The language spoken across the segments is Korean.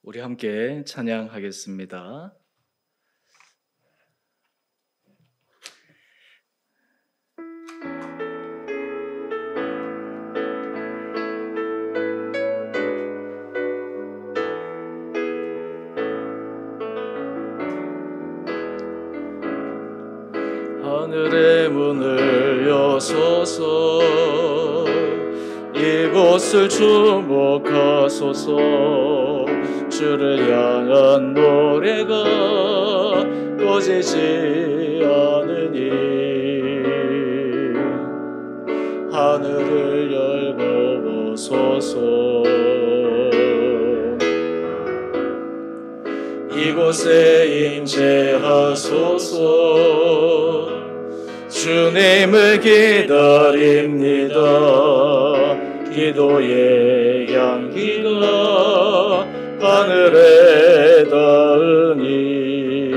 우리 함께 찬양하겠습니다. 하늘의 문을 여소서, 이곳을 주목하소서. 주를 향한 노래가 꺼지지 않으니 하늘을 열고 오소서. 이곳에 임재하소서. 주님을 기다립니다. 기도의 향기가 하늘에 닿으니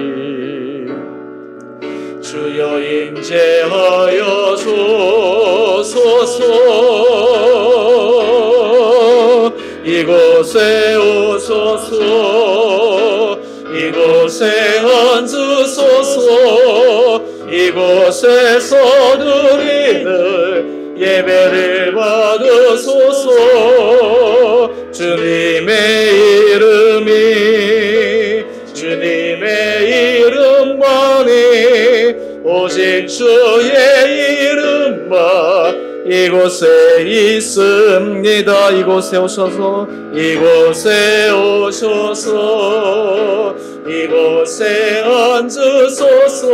주여 임재하여 주소서. 이곳에 오소서. 이곳에 앉으소서. 이곳에서 누리는 예배를 받으소서. 주님의 이름만이, 오직 주의 이름만 이곳에 있습니다. 이곳에 오셔서, 이곳에 오셔서, 이곳에 앉으소서.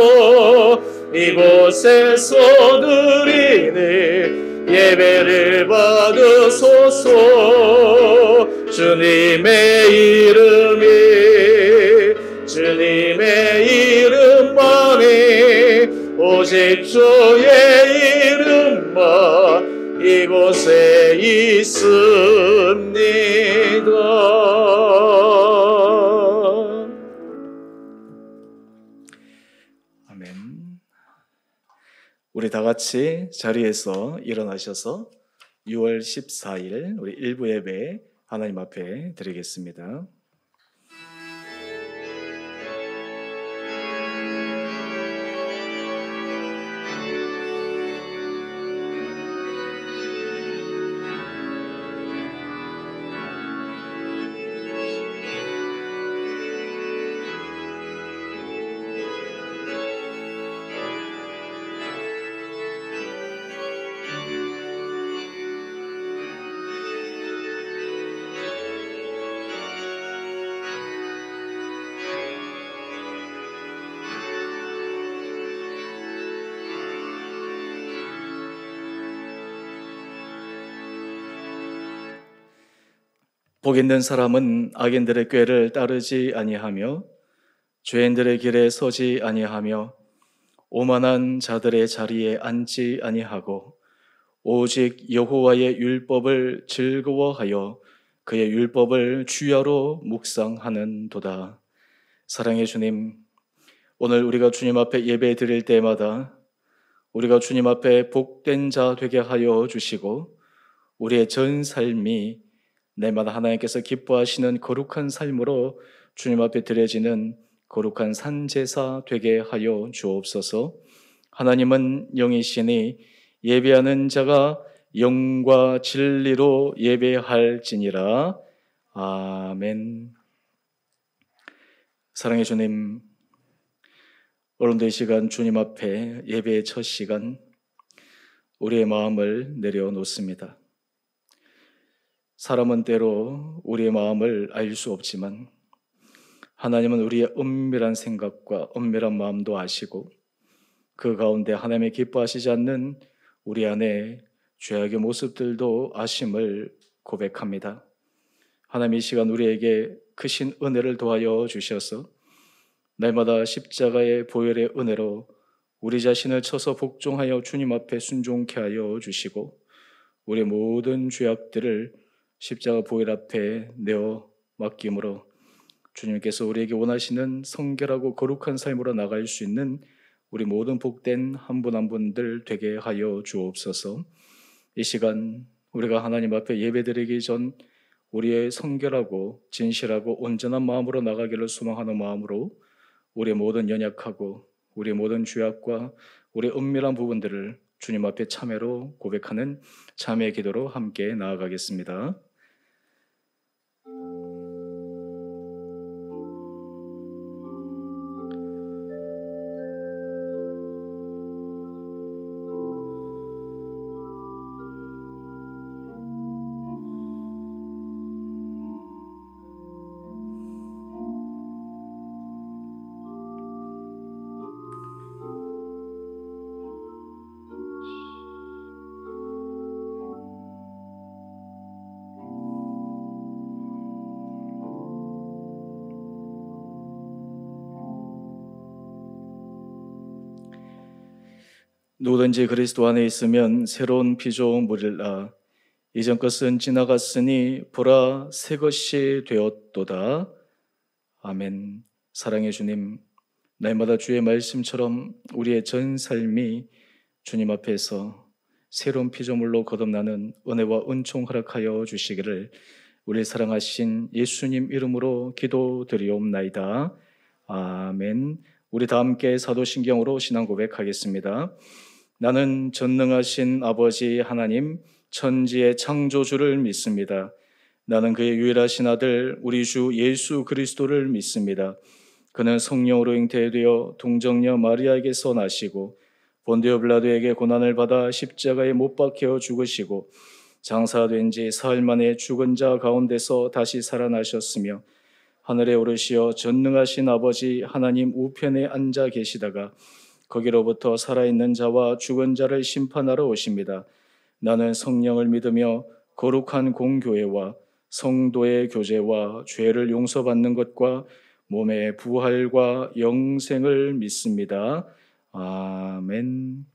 이곳에서 누리는 예배를 받으소서. 주님의 이름만이, 오직 주의 이름만 이곳에 있습니다. 우리 다 같이 자리에서 일어나셔서 6월 14일 우리 일부 예배 하나님 앞에 드리겠습니다. 복 있는 사람은 악인들의 꾀를 따르지 아니하며 죄인들의 길에 서지 아니하며 오만한 자들의 자리에 앉지 아니하고 오직 여호와의 율법을 즐거워하여 그의 율법을 주야로 묵상하는도다. 사랑의 주님, 오늘 우리가 주님 앞에 예배 드릴 때마다 우리가 주님 앞에 복된 자 되게 하여 주시고 우리의 전 삶이 날마다 하나님께서 기뻐하시는 거룩한 삶으로 주님 앞에 드려지는 거룩한 산제사 되게 하여 주옵소서. 하나님은 영이시니 예배하는 자가 영과 진리로 예배할지니라. 아멘. 사랑의 주님, 오늘도 이 시간 주님 앞에 예배의 첫 시간 우리의 마음을 내려놓습니다. 사람은 때로 우리의 마음을 알 수 없지만 하나님은 우리의 은밀한 생각과 은밀한 마음도 아시고 그 가운데 하나님의 기뻐하시지 않는 우리 안에 죄악의 모습들도 아심을 고백합니다. 하나님, 이 시간 우리에게 크신 은혜를 더하여 주셔서 날마다 십자가의 보혈의 은혜로 우리 자신을 쳐서 복종하여 주님 앞에 순종케 하여 주시고 우리의 모든 죄악들을 십자가 보혈 앞에 내어 맡김으로 주님께서 우리에게 원하시는 성결하고 거룩한 삶으로 나갈 수 있는 우리 모든 복된 한 분 한 분들 되게 하여 주옵소서. 이 시간 우리가 하나님 앞에 예배드리기 전 우리의 성결하고 진실하고 온전한 마음으로 나가기를 소망하는 마음으로 우리의 모든 연약하고 우리의 모든 죄악과 우리의 은밀한 부분들을 주님 앞에 참회로 고백하는 참회 기도로 함께 나아가겠습니다. 누구든지 그리스도 안에 있으면 새로운 피조물이라. 이전 것은 지나갔으니 보라 새 것이 되었도다. 아멘. 사랑의 주님, 날마다 주의 말씀처럼 우리의 전 삶이 주님 앞에서 새로운 피조물로 거듭나는 은혜와 은총 허락하여 주시기를 우리 사랑하신 예수님 이름으로 기도드리옵나이다. 아멘. 우리 다 함께 사도신경으로 신앙 고백하겠습니다. 나는 전능하신 아버지 하나님, 천지의 창조주를 믿습니다. 나는 그의 유일하신 아들 우리 주 예수 그리스도를 믿습니다. 그는 성령으로 잉태되어 동정녀 마리아에게서 나시고 본디오 빌라도에게 고난을 받아 십자가에 못 박혀 죽으시고 장사된 지 사흘 만에 죽은 자 가운데서 다시 살아나셨으며 하늘에 오르시어 전능하신 아버지 하나님 우편에 앉아 계시다가 거기로부터 살아있는 자와 죽은 자를 심판하러 오십니다. 나는 성령을 믿으며 거룩한 공교회와 성도의 교제와 죄를 용서받는 것과 몸의 부활과 영생을 믿습니다. 아멘.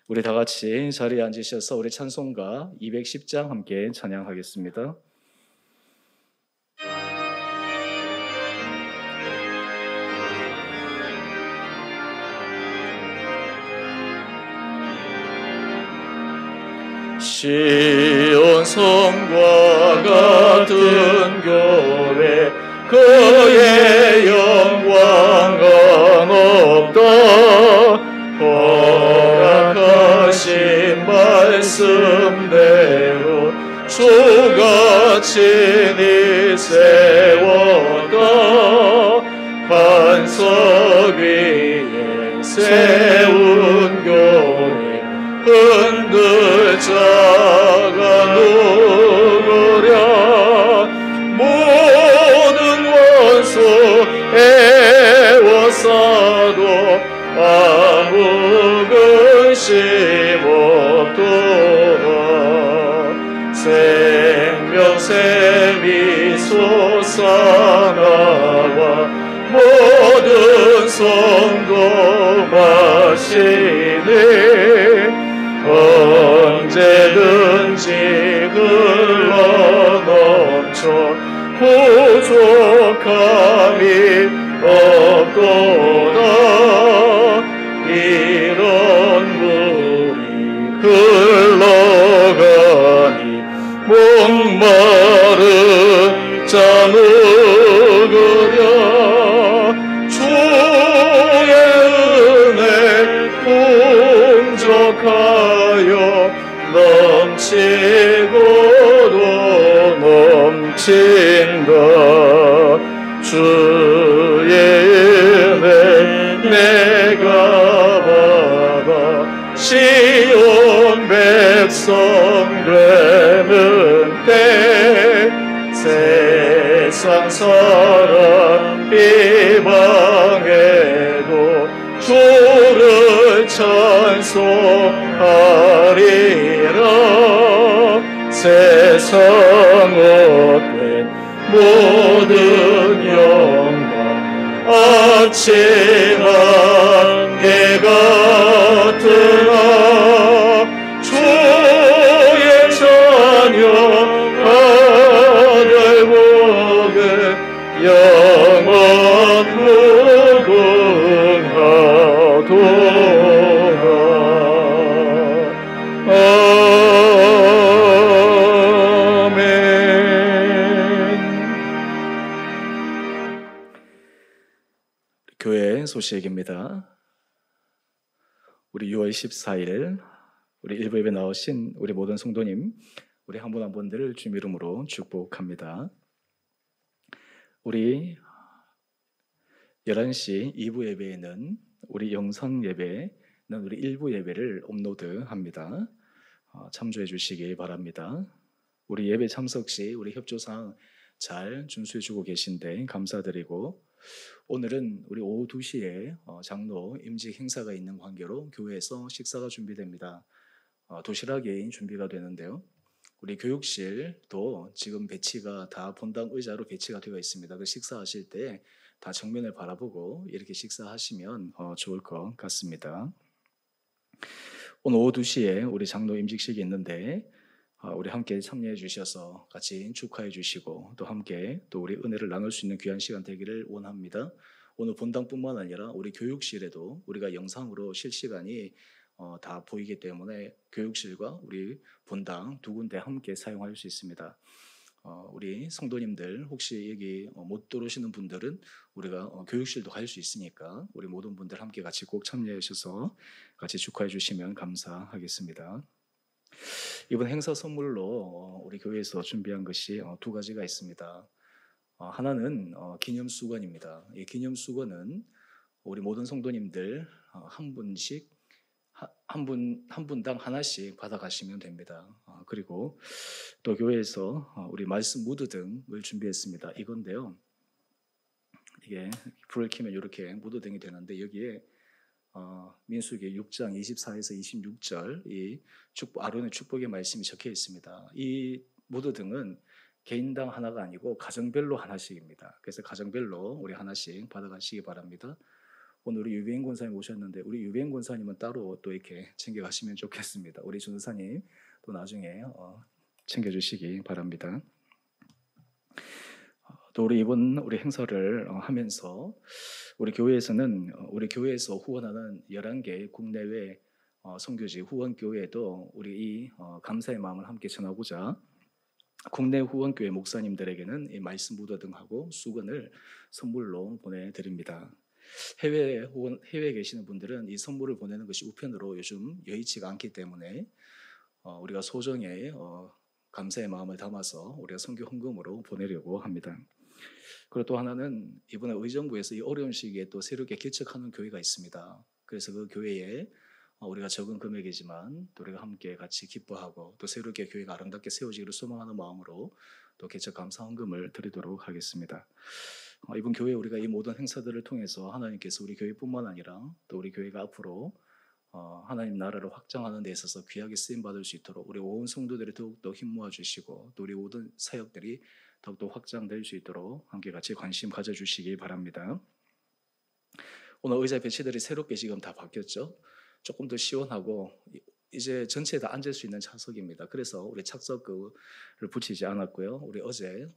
우리 다 같이 자리에 앉으셔서 우리 찬송가 210장 함께 찬양하겠습니다. 시온 성과 같은 교회 그의 영광은 없다. 허락하신 말씀대로 주가 친히 세웠다. 반석 위에 세운 교회 흔들 자가 누구랴. 모든 원수 애워싸도 아무 근심 없도다. 생명샘이 솟아나와 모든 성도 마시네. 언제든지 흘러넘쳐 부족함이 없도다. 이런 물이 흘러가니 목마른 자 누구랴. 주의 은혜 풍족하여 넘치고도 넘친다. 주의 은혜 내가 받아 시온 백성 되는 때 세상 사람 비방해도 주를 찬송하리라. 세상 헛된 모든 영광 아침 안개 같으나 주의 자녀 아들 복에 영원 무궁하도다. 아멘. 기쁜 소식입니다. 우리 6월 14일 우리 일부 예배 나오신 우리 모든 성도님, 우리 한 분 한 분들을 주님 이름으로 축복합니다. 우리 11시 2부 예배에는 우리 영상 예배는 우리 일부 예배를 업로드합니다. 참조해 주시기 바랍니다. 우리 예배 참석 시 우리 협조사항 잘 준수해 주고 계신데 감사드리고, 오늘은 우리 오후 2시에 장로 임직 행사가 있는 관계로 교회에서 식사가 준비됩니다. 도시락이 준비가 되는데요. 우리 교육실도 지금 배치가 다 본당 의자로 배치가 되어 있습니다. 그 식사하실 때 다 정면을 바라보고 이렇게 식사하시면 좋을 것 같습니다. 오늘 오후 2시에 우리 장로 임직식이 있는데 우리 함께 참여해 주셔서 같이 축하해 주시고 또 함께 또 우리 은혜를 나눌 수 있는 귀한 시간 되기를 원합니다. 오늘 본당뿐만 아니라 우리 교육실에도 우리가 영상으로 실시간이 다 보이기 때문에 교육실과 우리 본당 두 군데 함께 사용할 수 있습니다. 우리 성도님들 혹시 여기 못 들어오시는 분들은 우리가 교육실도 갈 수 있으니까 우리 모든 분들 함께 같이 꼭 참여해 주셔서 같이 축하해 주시면 감사하겠습니다. 이번 행사 선물로 우리 교회에서 준비한 것이 두 가지가 있습니다. 하나는 기념 수건입니다. 이 기념 수건은 우리 모든 성도님들 한 분씩 한 분당 하나씩 받아가시면 됩니다. 그리고 또 교회에서 우리 말씀 무드 등을 준비했습니다. 이건데요. 이게 불을 켜면 이렇게 무드 등이 되는데 여기에 민수기 6장 24에서 26절 이 아론의 축복의 말씀이 적혀 있습니다. 이 무드 등은 개인당 하나가 아니고 가정별로 하나씩입니다. 그래서 가정별로 우리 하나씩 받아가시기 바랍니다. 오늘 우리 유비행 권사님 오셨는데 우리 유비행 권사님은 따로 또 이렇게 챙겨가시면 좋겠습니다. 우리 전도사님 또 나중에 챙겨주시기 바랍니다. 또 우리 이번 우리 행사를 하면서 우리 교회에서는 우리 교회에서 후원하는 11개 국내외 선교지 후원교회도 우리 이 감사의 마음을 함께 전하고자 국내 후원교회 목사님들에게는 이 말씀 무더 등하고 수건을 선물로 보내드립니다. 해외에 계시는 분들은 이 선물을 보내는 것이 우편으로 요즘 여의치가 않기 때문에 우리가 소정의 감사의 마음을 담아서 우리가 선교 헌금으로 보내려고 합니다. 그리고 또 하나는 이번에 의정부에서 이 어려운 시기에 또 새롭게 개척하는 교회가 있습니다. 그래서 그 교회에 우리가 적은 금액이지만 또 우리가 함께 같이 기뻐하고 또 새롭게 교회가 아름답게 세워지기를 소망하는 마음으로 또 개척 감사 헌금을 드리도록 하겠습니다. 이번 교회 우리가 이 모든 행사들을 통해서 하나님께서 우리 교회뿐만 아니라 또 우리 교회가 앞으로 하나님 나라를 확장하는 데 있어서 귀하게 쓰임 받을 수 있도록 우리 온 성도들이 더욱더 힘 모아 주시고 또 우리 모든 사역들이 더욱더 확장될 수 있도록 함께 같이 관심 가져주시기 바랍니다. 오늘 의자 배치들이 새롭게 지금 다 바뀌었죠. 조금 더 시원하고 이제 전체에 다 앉을 수 있는 차석입니다. 그래서 우리 착석을 붙이지 않았고요. 우리 어제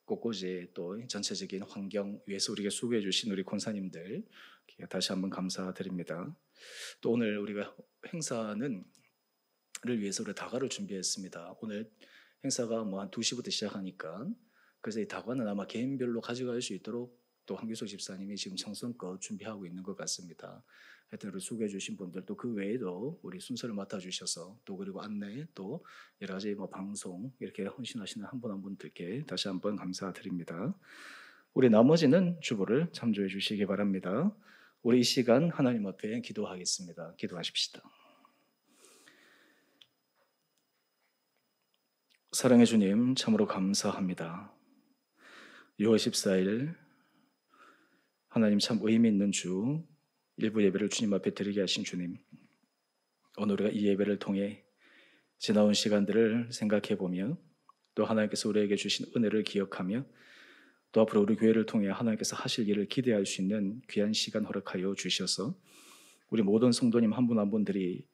곳곳이 또 전체적인 환경 위해서 우리가 수고해 주신 우리 권사님들 다시 한번 감사드립니다. 또 오늘 우리가 행사는 를 위해서 우리 다과를 준비했습니다. 오늘 행사가 한 2시부터 시작하니까 그래서 이 다과는 아마 개인별로 가져갈 수 있도록 또 황규석 집사님이 지금 정성껏 준비하고 있는 것 같습니다. 하여튼 우리 수고해 주신 분들 또 그 외에도 우리 순서를 맡아주셔서 또 그리고 안내 또 여러 가지 방송 이렇게 헌신하시는 한 분 한 분들께 다시 한번 감사드립니다. 우리 나머지는 주보를 참조해 주시기 바랍니다. 우리 이 시간 하나님 앞에 기도하겠습니다. 기도하십시다. 사랑의 주님 참으로 감사합니다. 6월 14일 하나님 참 의미 있는 주 일부 예배를 주님 앞에 드리게 하신 주님, 오늘 우리가 이 예배를 통해 지나온 시간들을 생각해 보며 또 하나님께서 우리에게 주신 은혜를 기억하며 또 앞으로 우리 교회를 통해 하나님께서 하실 일을 기대할 수 있는 귀한 시간 허락하여 주셔서 우리 모든 성도님 한 분 한 분들이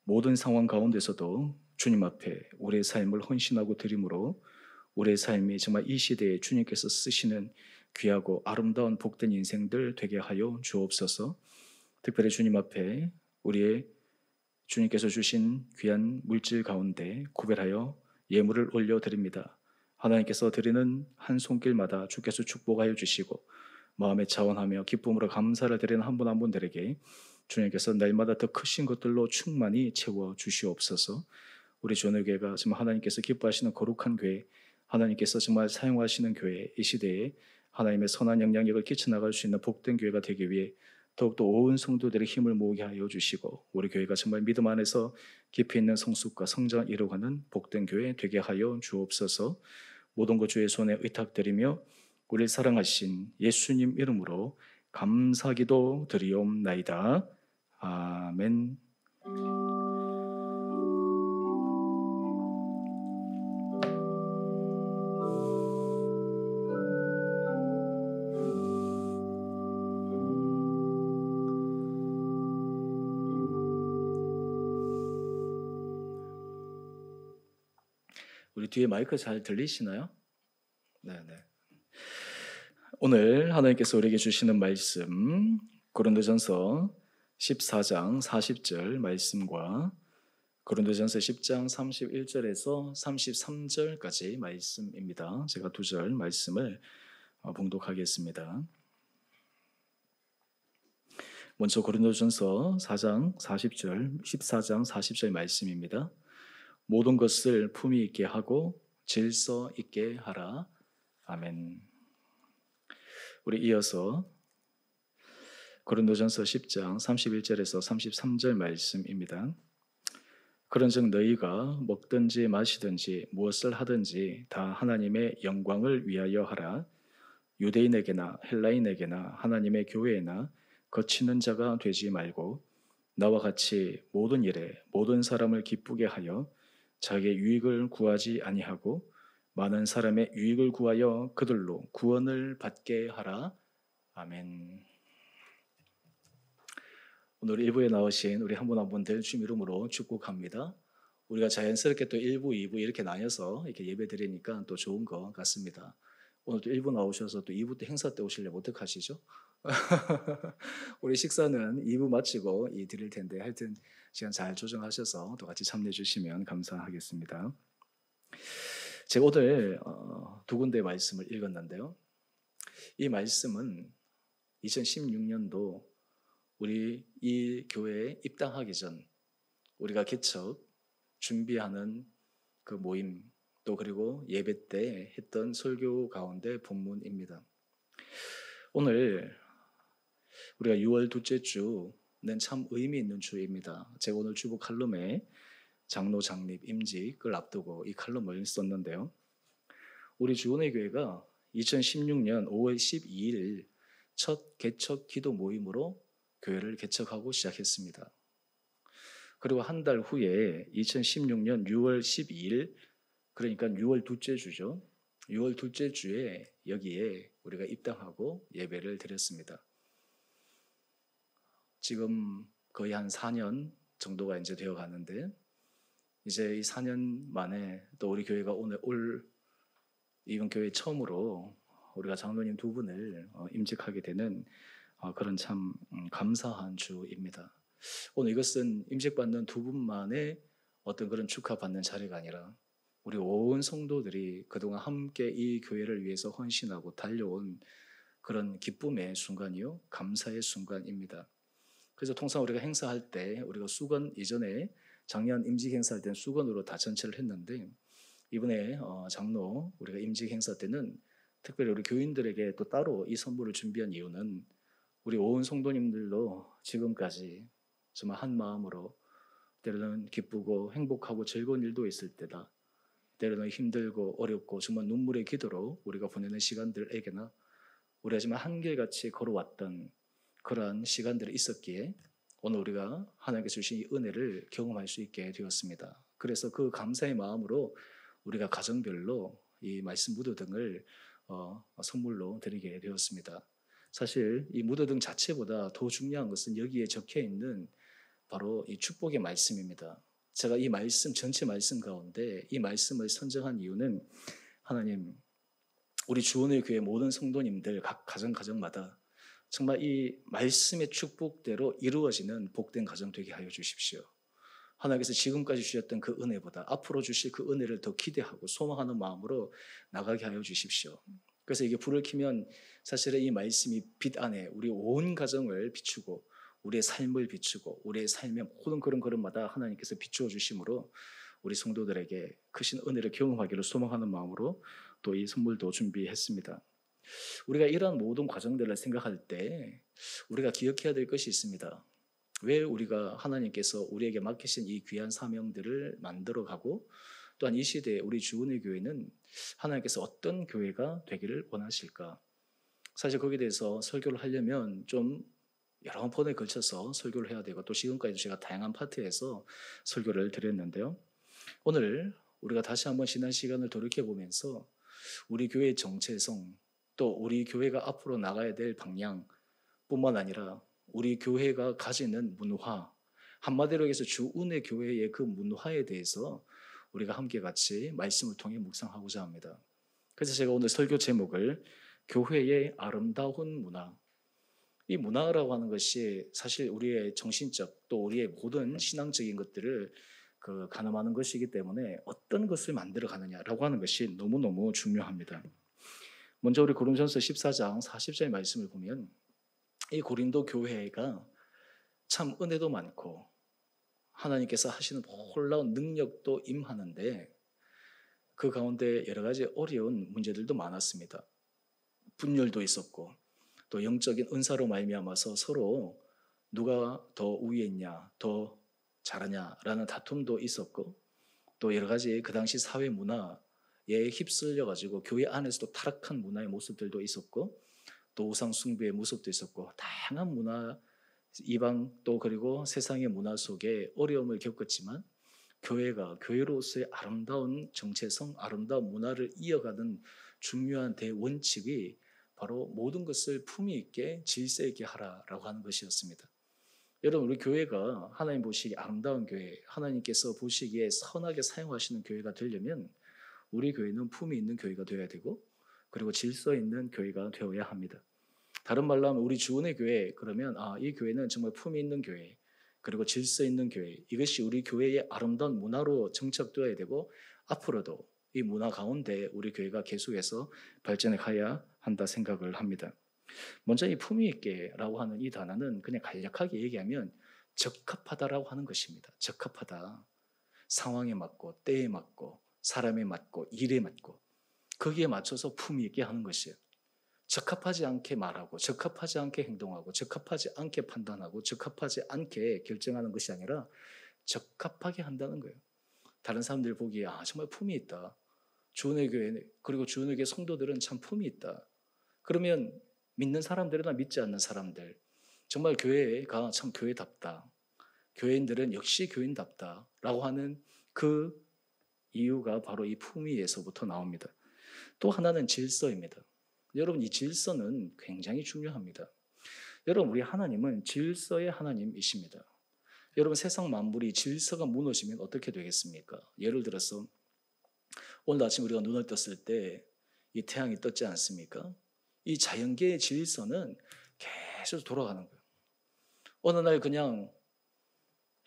모든 상황 가운데서도 주님 앞에 우리의 삶을 헌신하고 드림으로 우리의 삶이 정말 이 시대에 주님께서 쓰시는 귀하고 아름다운 복된 인생들 되게 하여 주옵소서. 특별히 주님 앞에 우리의 주님께서 주신 귀한 물질 가운데 구별하여 예물을 올려드립니다. 하나님께서 드리는 한 손길마다 주께서 축복하여 주시고 마음에 자원하며 기쁨으로 감사를 드리는 한 분 한 분들에게 주님께서 날마다 더 크신 것들로 충만히 채워 주시옵소서. 우리 주원의교회가 정말 하나님께서 기뻐하시는 거룩한 교회, 하나님께서 정말 사용하시는 교회, 이 시대에 하나님의 선한 영향력을 끼쳐나갈 수 있는 복된 교회가 되기 위해 더욱더 온 성도들의 힘을 모으게 하여 주시고, 우리 교회가 정말 믿음 안에서 깊이 있는 성숙과 성장을 이루어가는 복된 교회 되게 하여 주옵소서. 모든 것 주의 손에 의탁드리며 우리를 사랑하신 예수님 이름으로 감사기도 드리옵나이다. 아멘. 우리 뒤에 마이크 잘 들리시나요? 네네. 오늘 하나님께서 우리에게 주시는 말씀, 고린도전서 14장 40절 말씀과 고린도전서 10장 31절에서 33절까지 말씀입니다. 제가 두 절 말씀을 봉독하겠습니다. 먼저 고린도전서 4장 40절, 14장 40절 말씀입니다. 모든 것을 품위 있게 하고 질서 있게 하라. 아멘. 우리 이어서 고린도전서 10장 31절에서 33절 말씀입니다. 그런즉 너희가 먹든지 마시든지 무엇을 하든지 다 하나님의 영광을 위하여 하라. 유대인에게나 헬라인에게나 하나님의 교회에나 거치는 자가 되지 말고 나와 같이 모든 일에 모든 사람을 기쁘게 하여 자기의 유익을 구하지 아니하고 많은 사람의 유익을 구하여 그들로 구원을 받게 하라. 아멘. 오늘 1부에 나오신 우리 한 분 한 분들 주님 이름으로 축복합니다. 우리가 자연스럽게 또 1부, 2부 이렇게 나뉘어서 이렇게 예배 드리니까 또 좋은 것 같습니다. 오늘 또 1부 나오셔서 또 2부 때 행사 때 오시려면 어떡하시죠? 우리 식사는 2부 마치고 드릴 텐데 하여튼 시간 잘 조정하셔서 또 같이 참여해 주시면 감사하겠습니다. 제가 오늘 두 군데의 말씀을 읽었는데요. 이 말씀은 2016년도 우리 이 교회에 입당하기 전 우리가 개척 준비하는 그 모임 또 그리고 예배 때 했던 설교 가운데 본문입니다. 오늘 우리가 6월 둘째 주는 참 의미 있는 주입니다. 제가 오늘 주보 칼럼에 장로 장립 임직을 앞두고 이 칼럼을 썼는데요. 우리 주원의 교회가 2016년 5월 12일 첫 개척 기도 모임으로 교회를 개척하고 시작했습니다. 그리고 한 달 후에 2016년 6월 12일 그러니까 6월 둘째 주죠. 6월 둘째 주에 여기에 우리가 입당하고 예배를 드렸습니다. 지금 거의 한 4년 정도가 이제 되어 가는데 이제 이 4년 만에 또 우리 교회가 올 이번 교회 처음으로 우리가 장로님 두 분을 임직하게 되는 그런 참 감사한 주입니다. 오늘 이것은 임직받는 두 분만의 어떤 그런 축하받는 자리가 아니라 우리 온 성도들이 그동안 함께 이 교회를 위해서 헌신하고 달려온 그런 기쁨의 순간이요, 감사의 순간입니다. 그래서 통상 우리가 행사할 때 우리가 수건 이전에 작년 임직 행사할 때는 수건으로 다 전체를 했는데 이번에 장로 우리가 임직 행사 때는 특별히 우리 교인들에게 또 따로 이 선물을 준비한 이유는 우리 온 성도님들도 지금까지 정말 한 마음으로 때로는 기쁘고 행복하고 즐거운 일도 있을 때다. 때로는 힘들고 어렵고 정말 눈물의 기도로 우리가 보내는 시간들에게나 우리가 정말 한결같이 걸어왔던 그러한 시간들이 있었기에 오늘 우리가 하나님께서 주신 이 은혜를 경험할 수 있게 되었습니다. 그래서 그 감사의 마음으로 우리가 가정별로 이 말씀 무드등을 선물로 드리게 되었습니다. 사실 이 무드등 자체보다 더 중요한 것은 여기에 적혀 있는 바로 이 축복의 말씀입니다. 제가 이 말씀 전체 말씀 가운데 이 말씀을 선정한 이유는 하나님 우리 주원의 교회 모든 성도님들 각 가정마다 정말 이 말씀의 축복대로 이루어지는 복된 가정 되게 하여 주십시오. 하나님께서 지금까지 주셨던 그 은혜보다 앞으로 주실 그 은혜를 더 기대하고 소망하는 마음으로 나가게 하여 주십시오. 그래서 이게 불을 켜면 사실은 이 말씀이 빛 안에 우리 온 가정을 비추고 우리의 삶을 비추고 우리의 삶의 모든 그런 걸음마다 하나님께서 비추어 주심으로 우리 성도들에게 크신 은혜를 경험하기를 소망하는 마음으로 또 이 선물도 준비했습니다. 우리가 이러한 모든 과정들을 생각할 때 우리가 기억해야 될 것이 있습니다. 왜 우리가 하나님께서 우리에게 맡기신 이 귀한 사명들을 만들어가고 또한 이 시대에 우리 주은혜 교회는 하나님께서 어떤 교회가 되기를 원하실까? 사실 거기에 대해서 설교를 하려면 좀 여러 번에 걸쳐서 설교를 해야 되고 또 지금까지도 제가 다양한 파트에서 설교를 드렸는데요. 오늘 우리가 다시 한번 지난 시간을 돌이켜보면서 우리 교회의 정체성 또 우리 교회가 앞으로 나가야 될 방향뿐만 아니라 우리 교회가 가지는 문화, 한마디로 해서 주은혜 교회의 그 문화에 대해서 우리가 함께 같이 말씀을 통해 묵상하고자 합니다. 그래서 제가 오늘 설교 제목을 교회의 아름다운 문화, 이 문화라고 하는 것이 사실 우리의 정신적 또 우리의 모든 신앙적인 것들을 가늠하는 것이기 때문에 어떤 것을 만들어 가느냐라고 하는 것이 너무너무 중요합니다. 먼저 우리 고린도전서 14장 40절의 말씀을 보면 이 고린도 교회가 참 은혜도 많고 하나님께서 하시는 놀라운 능력도 임하는데 그 가운데 여러 가지 어려운 문제들도 많았습니다. 분열도 있었고 또 영적인 은사로 말미암아서 서로 누가 더 우위에 있냐, 더 잘하냐라는 다툼도 있었고 또 여러 가지 그 당시 사회 문화에 휩쓸려 가지고 교회 안에서도 타락한 문화의 모습들도 있었고 또 우상 숭배의 모습도 있었고 다양한 문화, 이방 또 그리고 세상의 문화 속에 어려움을 겪었지만 교회가 교회로서의 아름다운 정체성, 아름다운 문화를 이어가는 중요한 대원칙이 바로 모든 것을 품위 있게 질서 있게 하라라고 하는 것이었습니다. 여러분 우리 교회가 하나님 보시기에 아름다운 교회, 하나님께서 보시기에 선하게 사용하시는 교회가 되려면 우리 교회는 품위 있는 교회가 되어야 되고 그리고 질서 있는 교회가 되어야 합니다. 다른 말로 하면 우리 주은혜 교회 그러면 이 교회는 정말 품위 있는 교회 그리고 질서 있는 교회, 이것이 우리 교회의 아름다운 문화로 정착되어야 되고 앞으로도 이 문화 가운데 우리 교회가 계속해서 발전해 가야 한다 생각을 합니다. 먼저 이 품위 있게라고 하는 이 단어는 그냥 간략하게 얘기하면 적합하다라고 하는 것입니다. 적합하다. 상황에 맞고 때에 맞고 사람에 맞고 일에 맞고 거기에 맞춰서 품위 있게 하는 것이에요. 적합하지 않게 말하고 적합하지 않게 행동하고 적합하지 않게 판단하고 적합하지 않게 결정하는 것이 아니라 적합하게 한다는 거예요. 다른 사람들 보기에 정말 품이 있다. 주은혜 교회 그리고 주은혜 교회 성도들은 참 품이 있다. 그러면 믿는 사람들이나 믿지 않는 사람들 정말 교회가 참 교회답다. 교회인들은 역시 교인답다라고 하는 그 이유가 바로 이 품위에서부터 나옵니다. 또 하나는 질서입니다. 여러분 이 질서는 굉장히 중요합니다. 여러분 우리 하나님은 질서의 하나님이십니다. 여러분 세상 만물이 질서가 무너지면 어떻게 되겠습니까? 예를 들어서 오늘 아침 우리가 눈을 떴을 때 이 태양이 떴지 않습니까? 이 자연계의 질서는 계속 돌아가는 거예요. 어느 날 그냥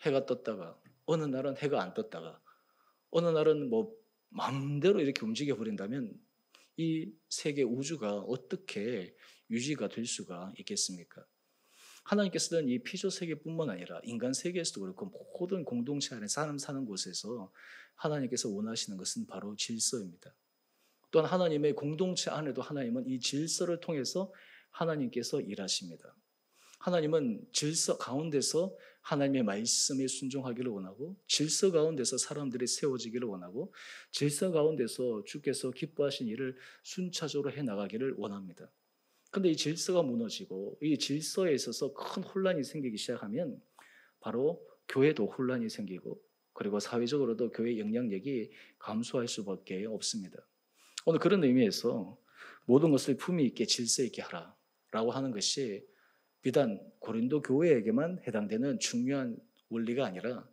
해가 떴다가 어느 날은 해가 안 떴다가 어느 날은 마음대로 이렇게 움직여 버린다면 이 세계 우주가 어떻게 유지가 될 수가 있겠습니까? 하나님께서는 이 피조 세계뿐만 아니라 인간 세계에서도 그렇고 모든 공동체 안에 사람 사는 곳에서 하나님께서 원하시는 것은 바로 질서입니다. 또한 하나님의 공동체 안에도 하나님은 이 질서를 통해서 하나님께서 일하십니다. 하나님은 질서 가운데서 하나님의 말씀에 순종하기를 원하고 질서 가운데서 사람들이 세워지기를 원하고 질서 가운데서 주께서 기뻐하신 일을 순차적으로 해나가기를 원합니다. 그런데 이 질서가 무너지고 이 질서에 있어서 큰 혼란이 생기기 시작하면 바로 교회도 혼란이 생기고 그리고 사회적으로도 교회의 영향력이 감소할 수밖에 없습니다. 오늘 그런 의미에서 모든 것을 품위 있게 질서 있게 하라라고 하는 것이 비단 고린도 교회에게만 해당되는 중요한 원리가 아니라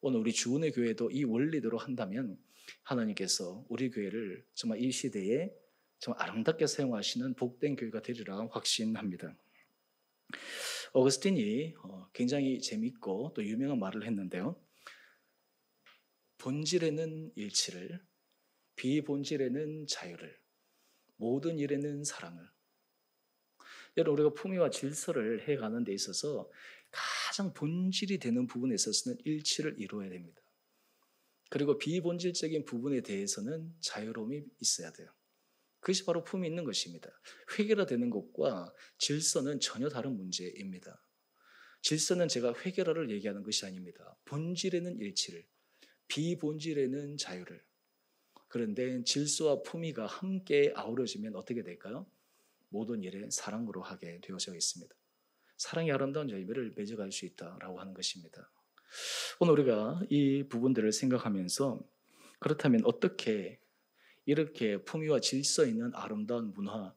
오늘 우리 주은혜 교회도 이 원리대로 한다면 하나님께서 우리 교회를 정말 이 시대에 정말 아름답게 사용하시는 복된 교회가 되리라 확신합니다. 어거스틴이 굉장히 재밌고 또 유명한 말을 했는데요. 본질에는 일치를, 비본질에는 자유를, 모든 일에는 사랑을. 여러분, 우리가 품위와 질서를 해가는 데 있어서 가장 본질이 되는 부분에 있어서는 일치를 이루어야 됩니다. 그리고 비본질적인 부분에 대해서는 자유로움이 있어야 돼요. 그것이 바로 품이 있는 것입니다. 획일화되는 것과 질서는 전혀 다른 문제입니다. 질서는 제가 획일화를 얘기하는 것이 아닙니다. 본질에는 일치를, 비본질에는 자유를. 그런데 질서와 품위가 함께 아우러지면 어떻게 될까요? 모든 일에 사랑으로 하게 되어져 있습니다. 사랑이 아름다운 열매를 맺어갈 수 있다라고 하는 것입니다. 오늘 우리가 이 부분들을 생각하면서 그렇다면 어떻게 이렇게 품위와 질서 있는 아름다운 문화,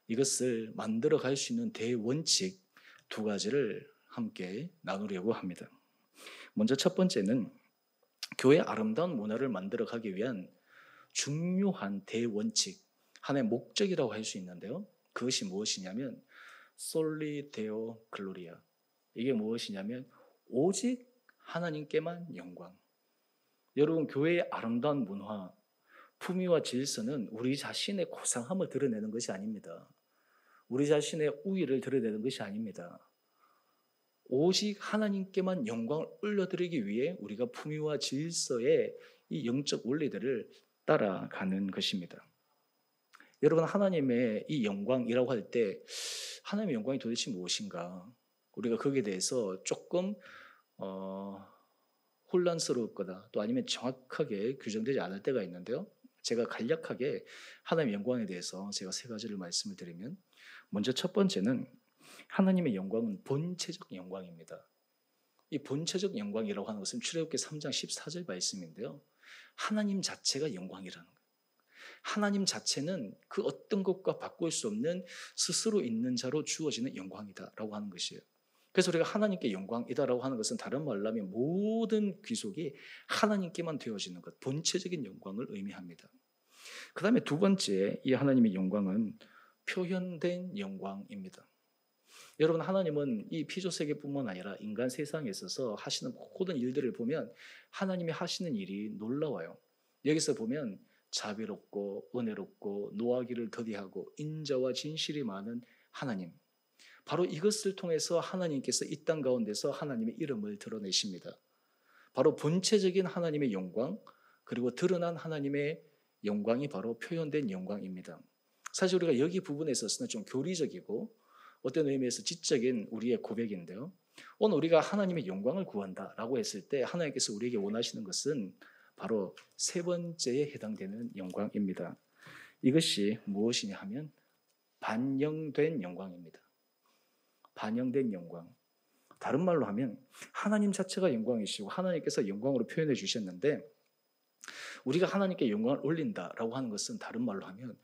이것을 만들어 갈 수 있는 대원칙 두 가지를 함께 나누려고 합니다. 먼저 첫 번째는 교회 아름다운 문화를 만들어 가기 위한 중요한 대원칙, 하나의 목적이라고 할 수 있는데요. 그것이 무엇이냐면 솔리 데오 글로리아. 이게 무엇이냐면 오직 하나님께만 영광. 여러분, 교회의 아름다운 문화, 품위와 질서는 우리 자신의 고상함을 드러내는 것이 아닙니다. 우리 자신의 우위를 드러내는 것이 아닙니다. 오직 하나님께만 영광을 올려드리기 위해 우리가 품위와 질서의 이 영적 원리들을 따라가는 것입니다. 여러분, 하나님의 이 영광이라고 할 때 하나님의 영광이 도대체 무엇인가? 우리가 거기에 대해서 조금 혼란스러웠거나 또 아니면 정확하게 규정되지 않을 때가 있는데요. 제가 간략하게 하나님의 영광에 대해서 제가 세 가지를 말씀을 드리면, 먼저 첫 번째는 하나님의 영광은 본체적 영광입니다. 이 본체적 영광이라고 하는 것은 출애굽기 3장 14절 말씀인데요. 하나님 자체가 영광이라는 거예요. 하나님 자체는 그 어떤 것과 바꿀 수 없는 스스로 있는 자로 주어지는 영광이다라고 하는 것이에요. 그래서 우리가 하나님께 영광이다라고 하는 것은 다른 말로 하면 모든 귀속이 하나님께만 되어지는 것, 본체적인 영광을 의미합니다. 그 다음에 두 번째, 이 하나님의 영광은 표현된 영광입니다. 여러분, 하나님은 이 피조세계뿐만 아니라 인간 세상에 있어서 하시는 모든 일들을 보면 하나님이 하시는 일이 놀라워요. 여기서 보면 자비롭고 은혜롭고 노하기를 더디하고 인자와 진실이 많은 하나님, 바로 이것을 통해서 하나님께서 이 땅 가운데서 하나님의 이름을 드러내십니다. 바로 본체적인 하나님의 영광, 그리고 드러난 하나님의 영광이 바로 표현된 영광입니다. 사실 우리가 여기 부분에 있어서는 좀 교리적이고 어떤 의미에서 지적인 우리의 고백인데요. 오늘 우리가 하나님의 영광을 구한다라고 했을 때 하나님께서 우리에게 원하시는 것은 바로 세 번째에 해당되는 영광입니다. 이것이 무엇이냐 하면 반영된 영광입니다. 반영된 영광. 다른 말로 하면 하나님 자체가 영광이시고 하나님께서 영광으로 표현해 주셨는데, 우리가 하나님께 영광을 올린다라고 하는 것은 다른 말로 하면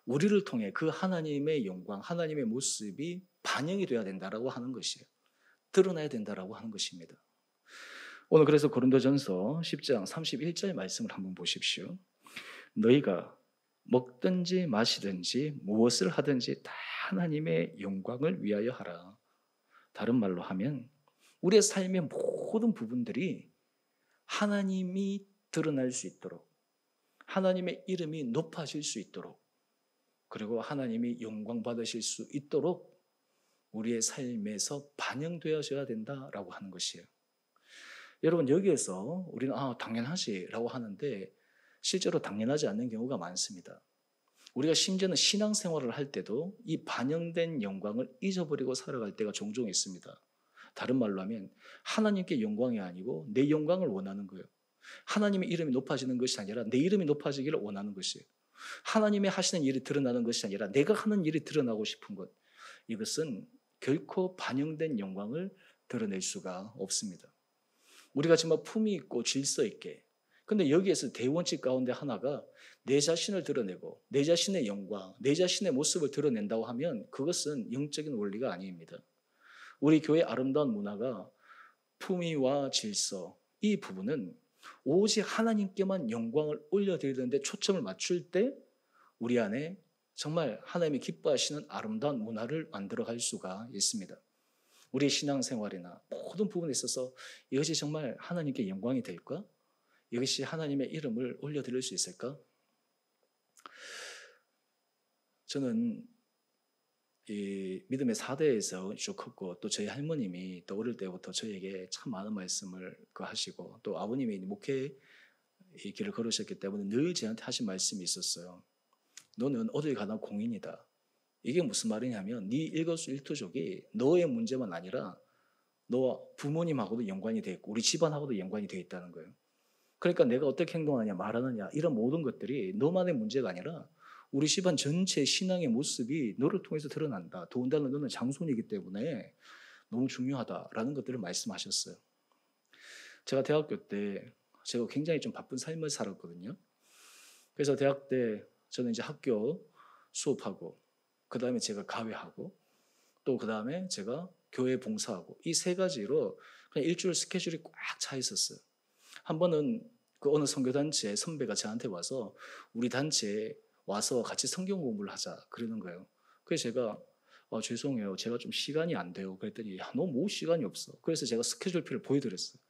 우리를 통해 그 하나님의 영광, 하나님의 모습이 반영이 되어야 된다라고 하는 것이에요. 드러나야 된다라고 하는 것입니다. 오늘 그래서 고린도전서 10장 31절 말씀을 한번 보십시오. 너희가 먹든지 마시든지 무엇을 하든지 다 하나님의 영광을 위하여 하라. 다른 말로 하면 우리의 삶의 모든 부분들이 하나님이 드러날 수 있도록, 하나님의 이름이 높아질 수 있도록, 그리고 하나님이 영광 받으실 수 있도록 우리의 삶에서 반영되어져야 된다라고 하는 것이에요. 여러분, 여기에서 우리는 당연하지라고 하는데 실제로 당연하지 않는 경우가 많습니다. 우리가 심지어는 신앙생활을 할 때도 이 반영된 영광을 잊어버리고 살아갈 때가 종종 있습니다. 다른 말로 하면 하나님께 영광이 아니고 내 영광을 원하는 거예요. 하나님의 이름이 높아지는 것이 아니라 내 이름이 높아지기를 원하는 것이에요. 하나님의 하시는 일이 드러나는 것이 아니라 내가 하는 일이 드러나고 싶은 것. 이것은 결코 반영된 영광을 드러낼 수가 없습니다. 우리가 정말 품위 있고 질서 있게, 근데 여기에서 대원칙 가운데 하나가 내 자신을 드러내고 내 자신의 영광, 내 자신의 모습을 드러낸다고 하면 그것은 영적인 원리가 아닙니다. 우리 교회의 아름다운 문화가 품위와 질서, 이 부분은 오직 하나님께만 영광을 올려드리는데 초점을 맞출 때 우리 안에 정말 하나님이 기뻐하시는 아름다운 문화를 만들어갈 수가 있습니다. 우리 신앙생활이나 모든 부분에 있어서 이것이 정말 하나님께 영광이 될까? 이것이 하나님의 이름을 올려드릴 수 있을까? 저는 이 믿음의 사대에서 쭉 컸고 또 저희 할머님이 또 어릴 때부터 저에게 참 많은 말씀을 하시고 또 아버님이 목회 이 길을 걸으셨기 때문에 늘 저한테 하신 말씀이 있었어요. 너는 어딜 가나 공인이다. 이게 무슨 말이냐면 네 일거수일투족이 너의 문제만 아니라 너와 부모님하고도 연관이 돼 있고 우리 집안하고도 연관이 돼 있다는 거예요. 그러니까 내가 어떻게 행동하냐 말하느냐 이런 모든 것들이 너만의 문제가 아니라 우리 집안 전체의 신앙의 모습이 너를 통해서 드러난다. 더군다나 너는 장손이기 때문에 너무 중요하다라는 것들을 말씀하셨어요. 제가 대학교 때 제가 굉장히 좀 바쁜 삶을 살았거든요. 그래서 대학 때 저는 이제 학교 수업하고 그 다음에 제가 가회하고 또 그 다음에 제가 교회 봉사하고 이 세 가지로 그냥 일주일 스케줄이 꽉 차 있었어요. 한 번은 그 어느 선교단체 선배가 저한테 와서 우리 단체에 와서 같이 성경 공부를 하자 그러는 거예요. 그래서 제가 죄송해요. 제가 좀 시간이 안 돼요. 그랬더니 너 뭐 시간이 없어. 그래서 제가 스케줄표를 보여드렸어요.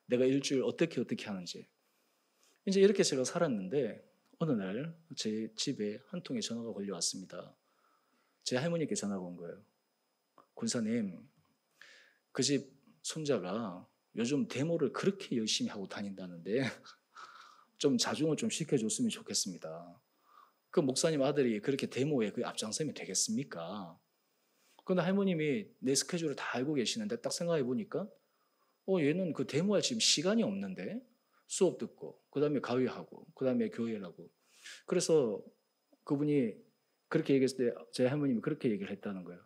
내가 일주일 어떻게 하는지. 이제 이렇게 제가 살았는데 어느 날 제 집에 한 통의 전화가 걸려왔습니다. 제 할머니께 전화가 온 거예요. 군사님, 그 집 손자가 요즘 데모를 그렇게 열심히 하고 다닌다는데 좀 자중을 좀 시켜줬으면 좋겠습니다. 그 목사님 아들이 그렇게 데모에 앞장서면 되겠습니까? 그런데 할머님이 내 스케줄을 다 알고 계시는데 딱 생각해 보니까 얘는 그 데모할 지금 시간이 없는데 수업 듣고 그 다음에 가위하고 그 다음에 교회라고 그래서 그분이 그렇게 얘기했을 때 제 할머님이 그렇게 얘기를 했다는 거예요.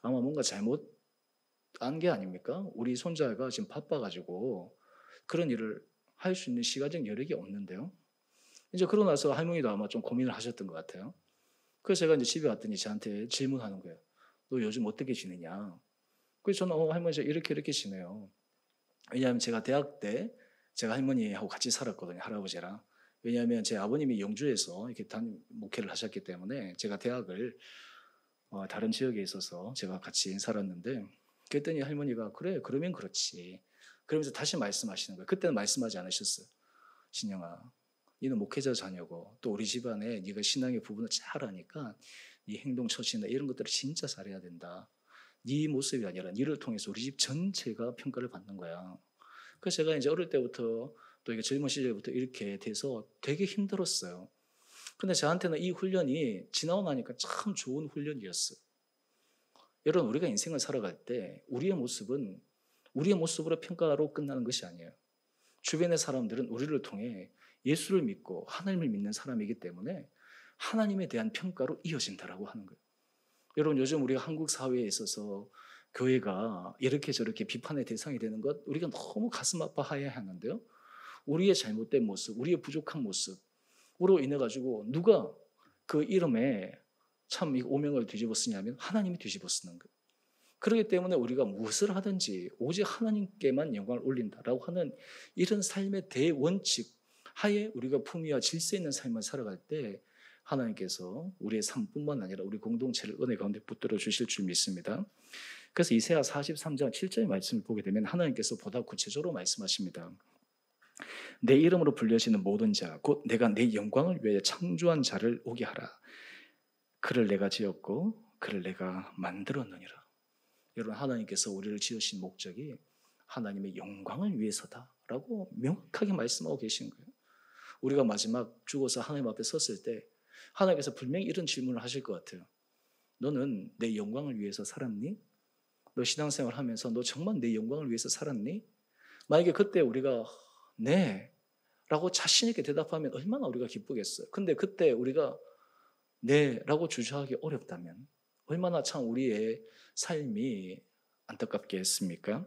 아마 뭔가 잘못한 게 아닙니까? 우리 손자가 지금 바빠가지고 그런 일을 할 수 있는 시간적 여력이 없는데요. 이제 그러고 나서 할머니도 아마 좀 고민을 하셨던 것 같아요. 그래서 제가 이제 집에 왔더니 저한테 질문하는 거예요. 너 요즘 어떻게 지내냐? 그래서 저는 할머니 저 이렇게 지내요. 왜냐하면 제가 대학 때 제가 할머니하고 같이 살았거든요. 할아버지랑. 왜냐하면 제 아버님이 영주에서 이렇게 목회를 하셨기 때문에 제가 대학을 다른 지역에 있어서 제가 같이 살았는데 그랬더니 할머니가 그래 그러면 그렇지. 그러면서 다시 말씀하시는 거예요. 그때는 말씀하지 않으셨어요. 신영아, 너는 목회자 자녀고 또 우리 집안에 네가 신앙의 부분을 잘 아니까 네 행동 처신이나 이런 것들을 진짜 잘해야 된다. 네 모습이 아니라 너를 통해서 우리 집 전체가 평가를 받는 거야. 그래서 제가 이제 어릴 때부터 또 이게 젊은 시절부터 이렇게 돼서 되게 힘들었어요. 근데 저한테는 이 훈련이 지나고 나니까 참 좋은 훈련이었어요. 여러분, 우리가 인생을 살아갈 때 우리의 모습은 우리의 모습으로 평가로 끝나는 것이 아니에요. 주변의 사람들은 우리를 통해 예수를 믿고 하나님을 믿는 사람이기 때문에 하나님에 대한 평가로 이어진다라고 하는 거예요. 여러분, 요즘 우리가 한국 사회에 있어서 교회가 이렇게 저렇게 비판의 대상이 되는 것 우리가 너무 가슴 아파해야 하는데요. 우리의 잘못된 모습, 우리의 부족한 모습으로 인해 가지고 누가 그 이름에 참 오명을 뒤집어 쓰냐면 하나님이 뒤집어 쓰는 거예요. 그렇기 때문에 우리가 무엇을 하든지 오직 하나님께만 영광을 올린다라고 하는 이런 삶의 대원칙 하에 우리가 품위와 질서 있는 삶을 살아갈 때 하나님께서 우리의 삶뿐만 아니라 우리 공동체를 은혜 가운데 붙들어 주실 줄 믿습니다. 그래서 이사야 43장 7절의 말씀을 보게 되면 하나님께서 보다 구체적으로 말씀하십니다. 내 이름으로 불려지는 모든 자, 곧 내가 내 영광을 위해 창조한 자를 오게 하라. 그를 내가 지었고 그를 내가 만들었느니라. 여러분, 하나님께서 우리를 지으신 목적이 하나님의 영광을 위해서다라고 명확하게 말씀하고 계신 거예요. 우리가 마지막 죽어서 하나님 앞에 섰을 때 하나님께서 분명히 이런 질문을 하실 것 같아요. 너는 내 영광을 위해서 살았니? 너 신앙생활 하면서 너 정말 내 영광을 위해서 살았니? 만약에 그때 우리가 네 라고 자신 있게 대답하면 얼마나 우리가 기쁘겠어요. 근데 그때 우리가 네 라고 주저하기 어렵다면 얼마나 참 우리의 삶이 안타깝겠습니까?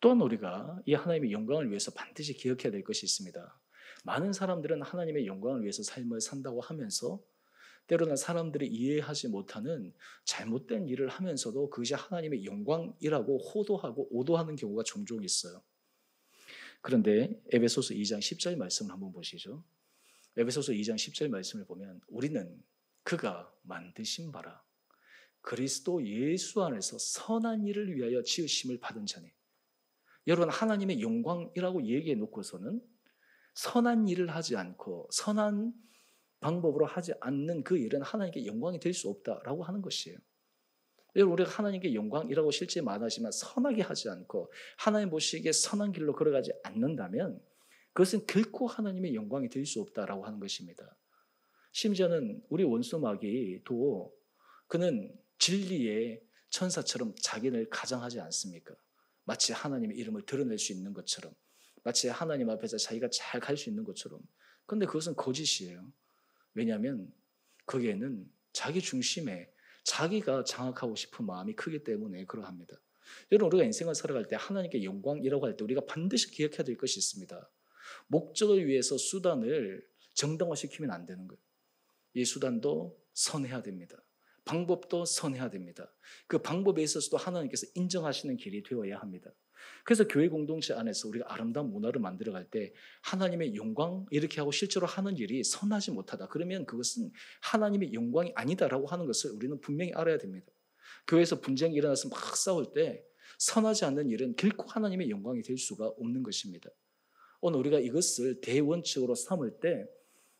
또한 우리가 이 하나님의 영광을 위해서 반드시 기억해야 될 것이 있습니다. 많은 사람들은 하나님의 영광을 위해서 삶을 산다고 하면서 때로는 사람들이 이해하지 못하는 잘못된 일을 하면서도 그것이 하나님의 영광이라고 호도하고 오도하는 경우가 종종 있어요. 그런데 에베소서 2장 10절 말씀을 한번 보시죠. 에베소서 2장 10절 말씀을 보면 우리는 그가 만드신 바라 그리스도 예수 안에서 선한 일을 위하여 지으심을 받은 자니. 여러분, 하나님의 영광이라고 얘기해 놓고서는 선한 일을 하지 않고 선한 방법으로 하지 않는 그 일은 하나님께 영광이 될 수 없다라고 하는 것이에요. 여러분, 우리가 하나님께 영광이라고 실제 말하지만 선하게 하지 않고 하나님 보시기에 선한 길로 걸어가지 않는다면 그것은 결코 하나님의 영광이 될 수 없다라고 하는 것입니다. 심지어는 우리 원수 마귀도 그는 진리의 천사처럼 자기를 가장하지 않습니까? 마치 하나님의 이름을 드러낼 수 있는 것처럼, 마치 하나님 앞에서 자기가 잘 갈 수 있는 것처럼. 그런데 그것은 거짓이에요. 왜냐하면 거기에는 자기 중심에 자기가 장악하고 싶은 마음이 크기 때문에 그러합니다. 여러분, 우리가 인생을 살아갈 때 하나님께 영광이라고 할 때 우리가 반드시 기억해야 될 것이 있습니다. 목적을 위해서 수단을 정당화시키면 안 되는 거예요. 이 수단도 선해야 됩니다. 방법도 선해야 됩니다. 그 방법에 있어서도 하나님께서 인정하시는 길이 되어야 합니다. 그래서 교회 공동체 안에서 우리가 아름다운 문화를 만들어갈 때 하나님의 영광 이렇게 하고 실제로 하는 일이 선하지 못하다. 그러면 그것은 하나님의 영광이 아니다라고 하는 것을 우리는 분명히 알아야 됩니다. 교회에서 분쟁이 일어나서 막 싸울 때 선하지 않는 일은 결코 하나님의 영광이 될 수가 없는 것입니다. 오늘 우리가 이것을 대원칙으로 삼을 때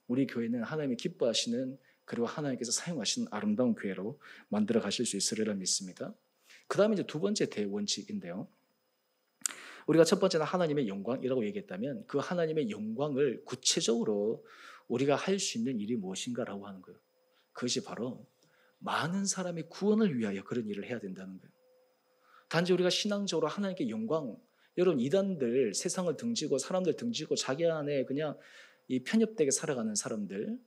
우리 교회는 하나님이 기뻐하시는 그리고 하나님께서 사용하시는 아름다운 교회로 만들어 가실 수 있으리라 믿습니다. 그 다음에 이제 두 번째 대원칙인데요. 우리가 첫 번째는 하나님의 영광이라고 얘기했다면 그 하나님의 영광을 구체적으로 우리가 할 수 있는 일이 무엇인가라고 하는 거예요. 그것이 바로 많은 사람의 구원을 위하여 그런 일을 해야 된다는 거예요. 단지 우리가 신앙적으로 하나님께 영광, 여러분 이단들 세상을 등지고 사람들 등지고 자기 안에 그냥 이 편협되게 살아가는 사람들.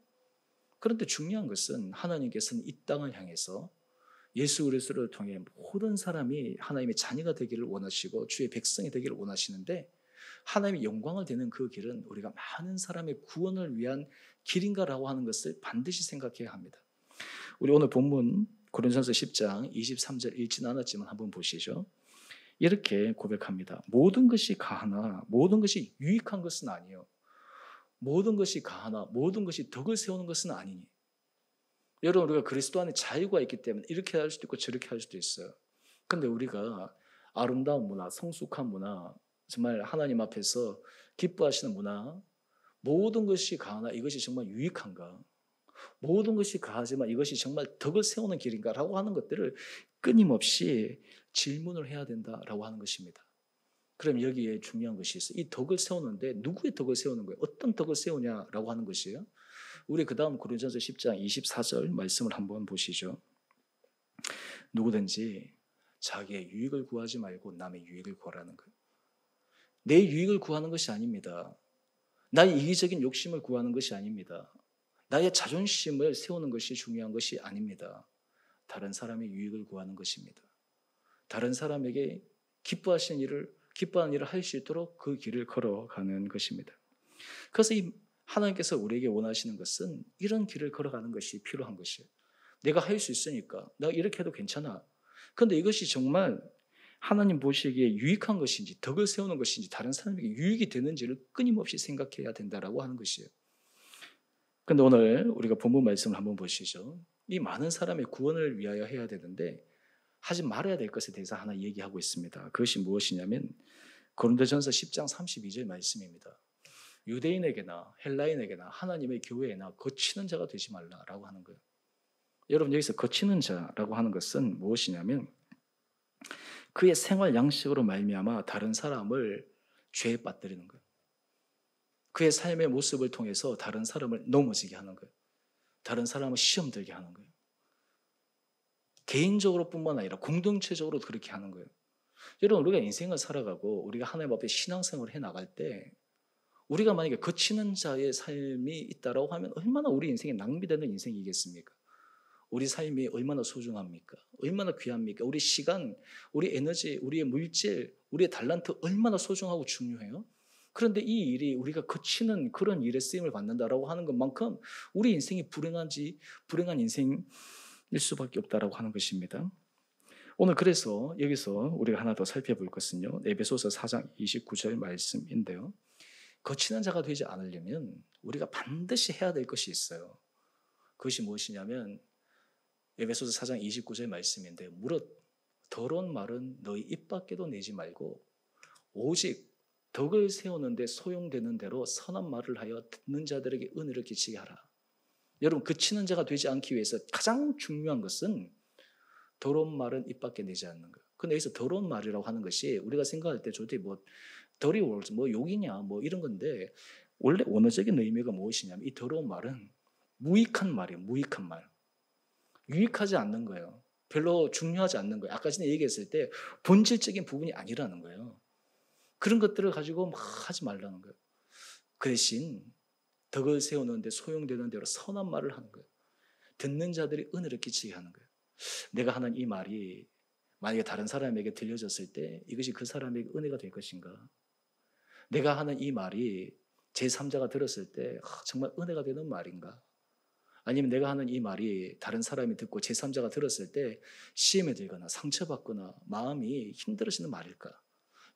그런데 중요한 것은 하나님께서는 이 땅을 향해서 예수 그리스도를 통해 모든 사람이 하나님의 자녀가 되기를 원하시고 주의 백성이 되기를 원하시는데 하나님의 영광을 되는 그 길은 우리가 많은 사람의 구원을 위한 길인가라고 하는 것을 반드시 생각해야 합니다. 우리 오늘 본문 고린도전서 10장 23절 읽지는 않았지만 한번 보시죠. 이렇게 고백합니다. 모든 것이 가하나 모든 것이 유익한 것은 아니요. 모든 것이 가하나 모든 것이 덕을 세우는 것은 아니니. 여러분, 우리가 그리스도 안에 자유가 있기 때문에 이렇게 할 수도 있고 저렇게 할 수도 있어요. 그런데 우리가 아름다운 문화, 성숙한 문화, 정말 하나님 앞에서 기뻐하시는 문화, 모든 것이 가하나 이것이 정말 유익한가? 모든 것이 가하지만 이것이 정말 덕을 세우는 길인가라고 하는 것들을 끊임없이 질문을 해야 된다라고 하는 것입니다. 그럼 여기에 중요한 것이 있어요. 이 덕을 세우는데 누구의 덕을 세우는 거예요? 어떤 덕을 세우냐라고 하는 것이에요. 우리 그 다음 고린도전서 10장 24절 말씀을 한번 보시죠. 누구든지 자기의 유익을 구하지 말고 남의 유익을 구하라는 거예요. 내 유익을 구하는 것이 아닙니다. 나의 이기적인 욕심을 구하는 것이 아닙니다. 나의 자존심을 세우는 것이 중요한 것이 아닙니다. 다른 사람의 유익을 구하는 것입니다. 다른 사람에게 기뻐하는 일을 할 수 있도록 그 길을 걸어가는 것입니다. 그래서 이 하나님께서 우리에게 원하시는 것은 이런 길을 걸어가는 것이 필요한 것이에요. 내가 할 수 있으니까 내가 이렇게 해도 괜찮아. 그런데 이것이 정말 하나님 보시기에 유익한 것인지 덕을 세우는 것인지 다른 사람에게 유익이 되는지를 끊임없이 생각해야 된다라고 하는 것이에요. 그런데 오늘 우리가 본문 말씀을 한번 보시죠. 이 많은 사람의 구원을 위하여 해야 되는데 하지 말아야 될 것에 대해서 하나 얘기하고 있습니다. 그것이 무엇이냐면 고린도전서 10장 32절 말씀입니다. 유대인에게나 헬라인에게나 하나님의 교회에나 거치는 자가 되지 말라라고 하는 거예요. 여러분, 여기서 거치는 자라고 하는 것은 무엇이냐면 그의 생활 양식으로 말미암아 다른 사람을 죄에 빠뜨리는 거예요. 그의 삶의 모습을 통해서 다른 사람을 넘어지게 하는 거예요. 다른 사람을 시험 들게 하는 거예요. 개인적으로 뿐만 아니라 공동체적으로 그렇게 하는 거예요. 여러분, 우리가 인생을 살아가고 우리가 하나님 앞에 신앙생활을 해나갈 때 우리가 만약에 거치는 자의 삶이 있다라고 하면 얼마나 우리 인생에 낭비되는 인생이겠습니까? 우리 삶이 얼마나 소중합니까? 얼마나 귀합니까? 우리 시간, 우리 에너지, 우리의 물질, 우리의 달란트 얼마나 소중하고 중요해요? 그런데 이 일이 우리가 거치는 그런 일에 쓰임을 받는다라고 하는 것만큼 우리 인생이 불행한 인생일 수밖에 없다라고 하는 것입니다. 오늘 그래서 여기서 우리가 하나 더 살펴볼 것은요. 에베소서 4장 29절 말씀인데요. 거치는 자가 되지 않으려면 우리가 반드시 해야 될 것이 있어요. 그것이 무엇이냐면 에베소서 4장 29절 말씀인데 무릇 더러운 말은 너희 입 밖에도 내지 말고 오직 덕을 세우는 데 소용되는 대로 선한 말을 하여 듣는 자들에게 은혜를 끼치게 하라. 여러분 그치는 자가 되지 않기 위해서 가장 중요한 것은 더러운 말은 입 밖에 내지 않는 거예요. 근데 여기서 더러운 말이라고 하는 것이 우리가 생각할 때 저도 뭐 dirty words, 뭐 욕이냐 뭐 이런 건데 원래 원어적인 의미가 무엇이냐면 이 더러운 말은 무익한 말이에요. 무익한 말. 유익하지 않는 거예요. 별로 중요하지 않는 거예요. 아까 전에 얘기했을 때 본질적인 부분이 아니라는 거예요. 그런 것들을 가지고 막 하지 말라는 거예요. 그 대신 덕을 세우는데 소용되는 대로 선한 말을 하는 거예요. 듣는 자들이 은혜를 끼치게 하는 거예요. 내가 하는 이 말이 만약에 다른 사람에게 들려졌을 때 이것이 그 사람에게 은혜가 될 것인가? 내가 하는 이 말이 제3자가 들었을 때 정말 은혜가 되는 말인가? 아니면 내가 하는 이 말이 다른 사람이 듣고 제3자가 들었을 때 시험에 들거나 상처받거나 마음이 힘들어지는 말일까?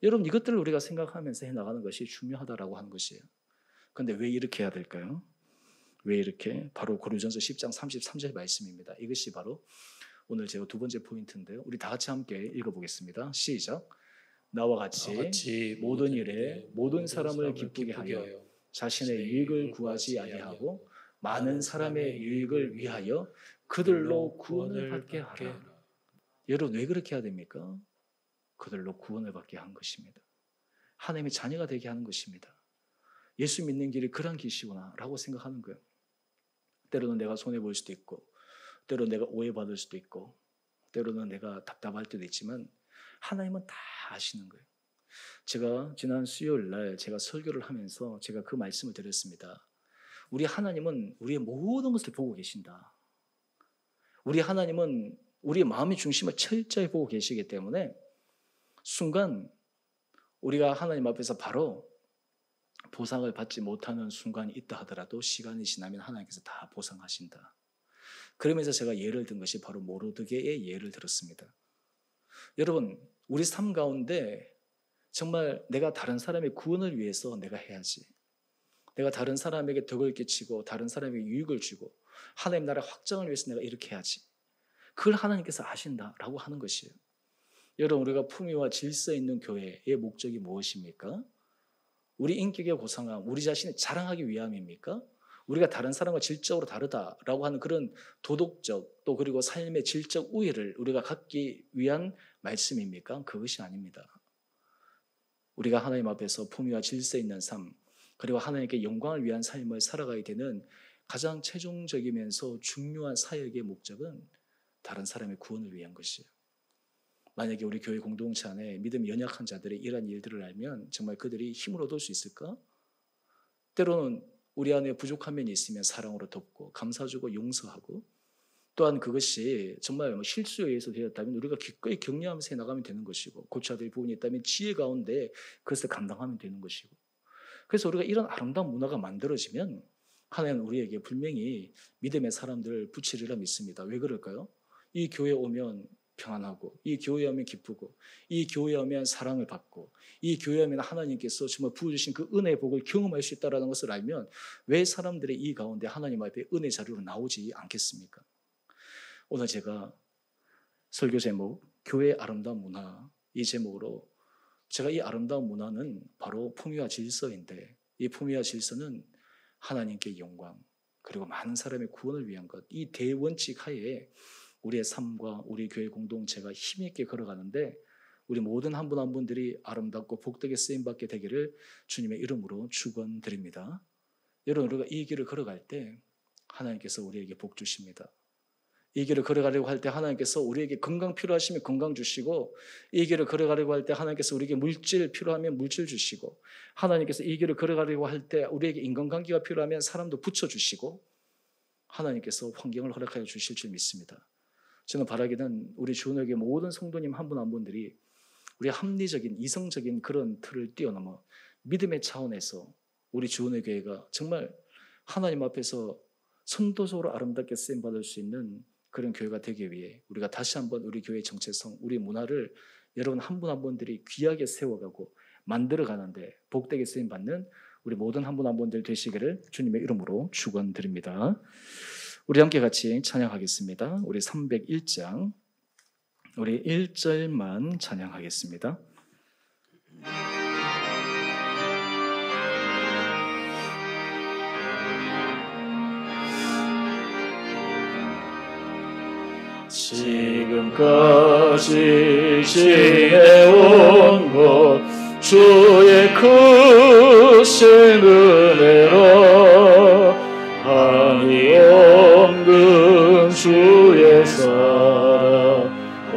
여러분 이것들을 우리가 생각하면서 해나가는 것이 중요하다라고 하는 것이에요. 그런데 왜 이렇게 해야 될까요? 왜 이렇게? 바로 고린도전서 10장 33절 말씀입니다. 이것이 바로 오늘 제가 두 번째 포인트인데요. 우리 다 같이 함께 읽어보겠습니다. 시작. 나와 같이 모든 일에 모든 사람을 기쁘게 하여 자신의 유익을 구하지 아니하고 많은 사람의 유익을 위하여 그들로 구원을 받게 하라. 여러분 왜 그렇게 해야 됩니까? 그들로 구원을 받게 한 것입니다. 하나님의 자녀가 되게 하는 것입니다. 예수 믿는 길이 그런 길이구나 라고 생각하는 거예요. 때로는 내가 손해볼 수도 있고 때로는 내가 오해받을 수도 있고 때로는 내가 답답할 때도 있지만 하나님은 다 아시는 거예요. 제가 지난 수요일 날 제가 설교를 하면서 제가 그 말씀을 드렸습니다. 우리 하나님은 우리의 모든 것을 보고 계신다. 우리 하나님은 우리의 마음의 중심을 철저히 보고 계시기 때문에 순간 우리가 하나님 앞에서 바로 보상을 받지 못하는 순간이 있다 하더라도 시간이 지나면 하나님께서 다 보상하신다. 그러면서 제가 예를 든 것이 바로 모르드게의 예를 들었습니다. 여러분 우리 삶 가운데 정말 내가 다른 사람의 구원을 위해서 내가 해야지. 내가 다른 사람에게 덕을 끼치고 다른 사람에게 유익을 주고 하나님 나라 확장을 위해서 내가 이렇게 해야지. 그걸 하나님께서 아신다라고 하는 것이에요. 여러분 우리가 품위와 질서 있는 교회의 목적이 무엇입니까? 우리 인격의 고상함, 우리 자신을 자랑하기 위함입니까? 우리가 다른 사람과 질적으로 다르다라고 하는 그런 도덕적 또 그리고 삶의 질적 우위를 우리가 갖기 위한 말씀입니까? 그것이 아닙니다. 우리가 하나님 앞에서 품위와 질서 있는 삶 그리고 하나님께 영광을 위한 삶을 살아가야 되는 가장 최종적이면서 중요한 사역의 목적은 다른 사람의 구원을 위한 것이에요. 만약에 우리 교회 공동체 안에 믿음이 연약한 자들의 이러한 일들을 알면 정말 그들이 힘을 얻을 수 있을까? 때로는 우리 안에 부족한 면이 있으면 사랑으로 돕고 감사주고 용서하고 또한 그것이 정말 실수에 의해서 되었다면 우리가 기꺼이 격려하면서 해나가면 되는 것이고 고쳐야 될 부분이 있다면 지혜 가운데 그것을 감당하면 되는 것이고 그래서 우리가 이런 아름다운 문화가 만들어지면 하나님은 우리에게 분명히 믿음의 사람들을 붙이리라 믿습니다. 왜 그럴까요? 이 교회에 오면 평안하고 이 교회에 오면 기쁘고 이 교회에 오면 사랑을 받고 이 교회에 오면 하나님께서 정말 부어주신 그 은혜의 복을 경험할 수 있다는 것을 알면 왜 사람들의 이 가운데 하나님 앞에 은혜 자료로 나오지 않겠습니까? 오늘 제가 설교 제목 교회의 아름다운 문화 이 제목으로 제가 이 아름다운 문화는 바로 품위와 질서인데 이 품위와 질서는 하나님께 영광 그리고 많은 사람의 구원을 위한 것 이 대원칙 하에 우리의 삶과 우리 교회 공동체가 힘있게 걸어가는데 우리 모든 한 분 한 분들이 아름답고 복되게 쓰임받게 되기를 주님의 이름으로 축원드립니다. 여러분 우리가 이 길을 걸어갈 때 하나님께서 우리에게 복 주십니다. 이 길을 걸어가려고 할 때 하나님께서 우리에게 건강 필요하시면 건강 주시고 이 길을 걸어가려고 할 때 하나님께서 우리에게 물질 필요하면 물질 주시고 하나님께서 이 길을 걸어가려고 할 때 우리에게 인간관계가 필요하면 사람도 붙여주시고 하나님께서 환경을 허락하여 주실 줄 믿습니다. 저는 바라기는 우리 주원의 모든 성도님 한 분 한 분들이 우리 합리적인 이성적인 그런 틀을 뛰어넘어 믿음의 차원에서 우리 주원의 교회가 정말 하나님 앞에서 선도적으로 아름답게 쓰임받을 수 있는 그런 교회가 되기 위해 우리가 다시 한번 우리 교회의 정체성, 우리 문화를 여러분 한 분 한 분들이 귀하게 세워가고 만들어가는데 복되게 쓰임받는 우리 모든 한 분 한 분들 되시기를 주님의 이름으로 축원드립니다. 우리 함께 같이 찬양하겠습니다. 우리 301장 우리 1절만 찬양하겠습니다. 지금까지 지내온 것 주의 크신 은혜로 한이 없는 주의 사랑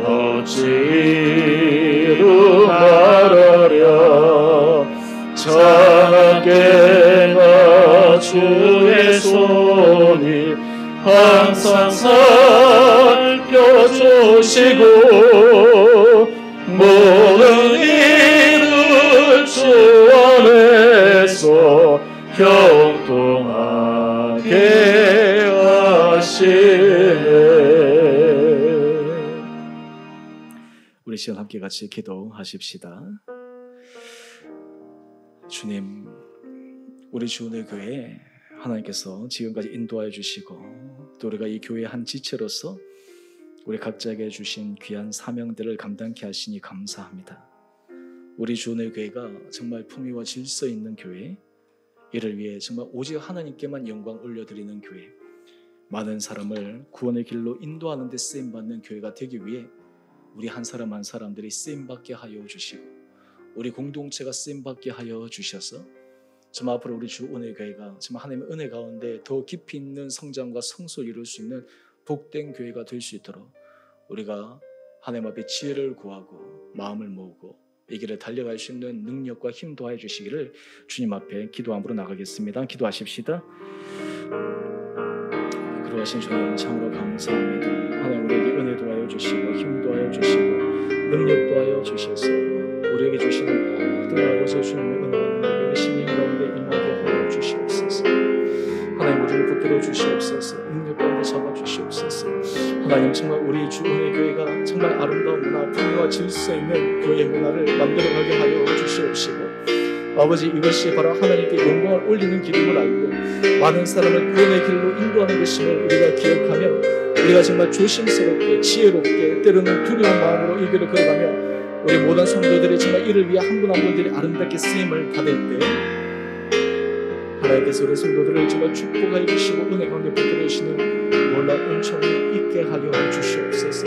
어찌 이루 말하랴 찬하게 나 주의 손이 항상 살펴주시고 모든 일을 주 안에서 형통하게 하시네. 우리 시간 함께 같이 기도하십시다. 주님, 우리 주은혜 교회 하나님께서 지금까지 인도하여 주시고 또 우리가 이 교회의 한 지체로서 우리 각자에게 주신 귀한 사명들을 감당케 하시니 감사합니다. 우리 주은혜 교회가 정말 풍요와 질서 있는 교회, 이를 위해 정말 오직 하나님께만 영광 올려드리는 교회, 많은 사람을 구원의 길로 인도하는 데 쓰임받는 교회가 되기 위해 우리 한 사람 한 사람들이 쓰임받게 하여 주시고 우리 공동체가 쓰임받게 하여 주셔서 정말 앞으로 우리 주은혜 교회가 정말 하나님의 은혜 가운데 더 깊이 있는 성장과 성소를 이룰 수 있는 복된 교회가 될 수 있도록 우리가 하나님 앞에 지혜를 구하고 마음을 모으고 이 길을 달려갈 수 있는 능력과 힘도 하여 주시기를 주님 앞에 기도함으로 나가겠습니다. 기도하십시다. 그러하신 주님 참으로 감사합니다. 하나님 우리에게 은혜도 하여 주시고 힘도 하여 주시고 능력도 하여 주셔서 우리에게 주시는 모든 아버지 주님의 은혜와 능력이 심령 가운데 임하게 하여 주시옵소서. 하나님 우리를 붙들어 주시옵소서. 능력 가운데 잡아 주시옵소서. 하나님 정말 우리 주은혜 교회가 정말 아름다운 문화, 풍요와 질서 있는 교회 문화를 만들어가게 하여 주시옵시고 아버지 이것이 바로 하나님께 영광을 올리는 길임을 알고 많은 사람을 구원의 길로 인도하는 것임을 우리가 기억하며 우리가 정말 조심스럽게 지혜롭게 때로는 두려운 마음으로 이 길을 걸어가며 우리 모든 성도들이 정말 이를 위해 한 분 한 분들이 아름답게 쓰임을 받을 때 하나님께서 우리 성도들을 정말 축복하여 주시고 은혜 가운데 붙들어 주시는 놀라운 은총이 있게 하여 주시옵소서.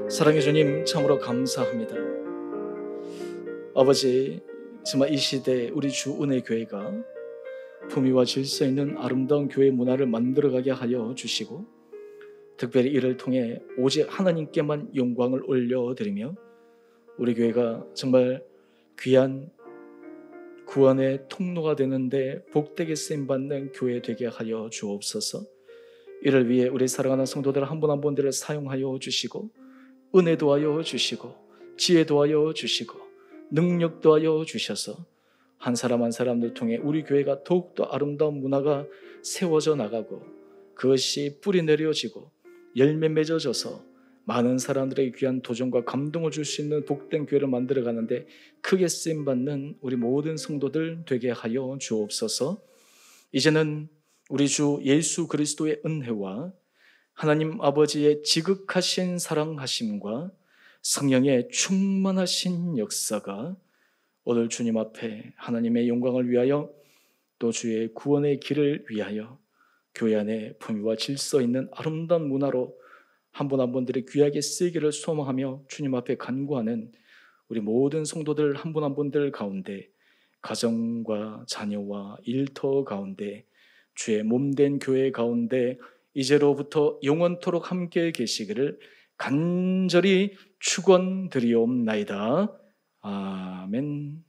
사랑의 주님 참으로 감사합니다. 아버지 정말 이 시대에 우리 주 은혜 교회가 품위와 질서 있는 아름다운 교회 문화를 만들어가게 하여 주시고 특별히 이를 통해 오직 하나님께만 영광을 올려드리며 우리 교회가 정말 귀한 구원의 통로가 되는데 복되게 쓰임받는 교회 되게 하여 주옵소서. 이를 위해 우리 사랑하는 성도들 한 분 한 분들을 사용하여 주시고 은혜도 하여 주시고 지혜도 하여 주시고 능력도 하여 주셔서 한 사람 한 사람들 통해 우리 교회가 더욱더 아름다운 문화가 세워져 나가고 그것이 뿌리 내려지고 열매 맺어져서 많은 사람들에게 귀한 도전과 감동을 줄 수 있는 복된 교회를 만들어가는데 크게 쓰임받는 우리 모든 성도들 되게 하여 주옵소서. 이제는 우리 주 예수 그리스도의 은혜와 하나님 아버지의 지극하신 사랑하심과 성령의 충만하신 역사가 오늘 주님 앞에 하나님의 영광을 위하여 또 주의 구원의 길을 위하여 교회 안에 품위와 질서 있는 아름다운 문화로 한 분 한 분들이 귀하게 쓰이기를 소망하며 주님 앞에 간구하는 우리 모든 성도들 한 분 한 분들 가운데 가정과 자녀와 일터 가운데 주의 몸된 교회 가운데 이제로부터 영원토록 함께 계시기를 간절히 축원드리옵나이다. 아멘.